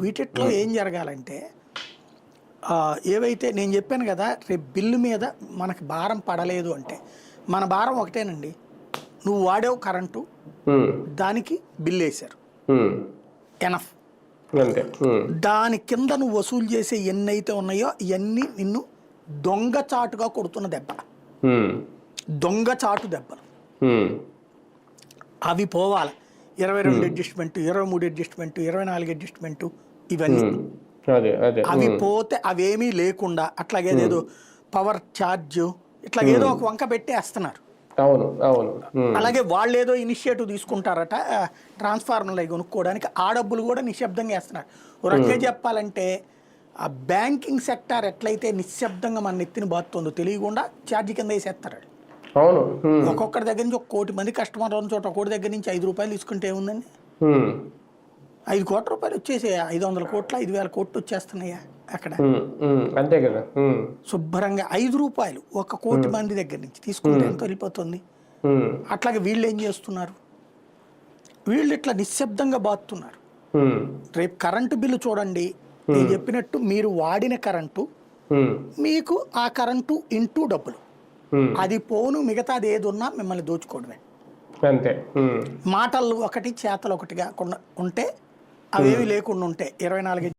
వీటిట్లో ఏం జరగాలంటే ఏవైతే నేను చెప్పాను కదా, రేపు బిల్లు మీద మనకి భారం పడలేదు అంటే మన భారం ఒకటేనండి, నువ్వు వాడేవు కరెంటు, దానికి బిల్లు వేశారు ఎనఫ్. దాని కింద నువ్వు వసూలు చేసే ఎన్నైతే ఉన్నాయో ఇవన్నీ నిన్ను దొంగచాటుగా కొడుతున్న దెబ్బ, దొంగచాటు దెబ్బలు అవి పోవాలి. 22 అడ్జస్ట్మెంట్, 23 అడ్జస్ట్మెంట్, 24 అడ్జస్ట్మెంట్, ఇవన్నీ అవి పోతే అవేమీ లేకుండా అట్లాగేదేదో పవర్ ఛార్జ్ ఇట్లాగేదో ఒక వంక పెట్టేస్తున్నారు. అలాగే వాళ్ళు ఏదో ఇనిషియేటివ్ తీసుకుంటారట ట్రాన్స్ఫార్మర్లు అవి కొనుక్కోవడానికి, ఆ డబ్బులు కూడా నిశ్శబ్దంగా వేస్తున్నారు. ఒక రకంగా చెప్పాలంటే ఆ బ్యాంకింగ్ సెక్టార్ ఎట్లయితే నిశ్శబ్దంగా మన నెత్తిని బాతుందో తెలియకుండా ఛార్జీ కింద వేసేస్తారు. ఒక్కొక్కరి దగ్గర నుంచి 1 కోటి మంది కస్టమర్ ఉన్న చోట 1 కోటి దగ్గర నుంచి 5 రూపాయలు తీసుకుంటే ఏముందండి, 5 కోట్ల రూపాయలు వచ్చేసి 500 కోట్ల 5,000 కోట్లు వచ్చేస్తున్నాయా అక్కడ, అంతే కదా. శుభ్రంగా 5 రూపాయలు 1 కోటి మంది దగ్గర నుంచి తీసుకుంటే ఎంత వెళ్ళిపోతుంది. అట్లాగే వీళ్ళు ఏం చేస్తున్నారు, వీళ్ళు ఇట్లా నిశ్శబ్దంగా బాతున్నారు. రేపు కరెంటు బిల్లు చూడండి, నేను చెప్పినట్టు మీరు వాడిన కరెంటు మీకు ఆ కరెంటు ఇంటూ డబ్బులు, అది పోను మిగతాది ఏది ఉన్నా మిమ్మల్ని దోచుకోవడమే అంతే. మాటలు ఒకటి చేతలు ఒకటిగా ఉంటే అవేవి లేకుండా ఉంటే 24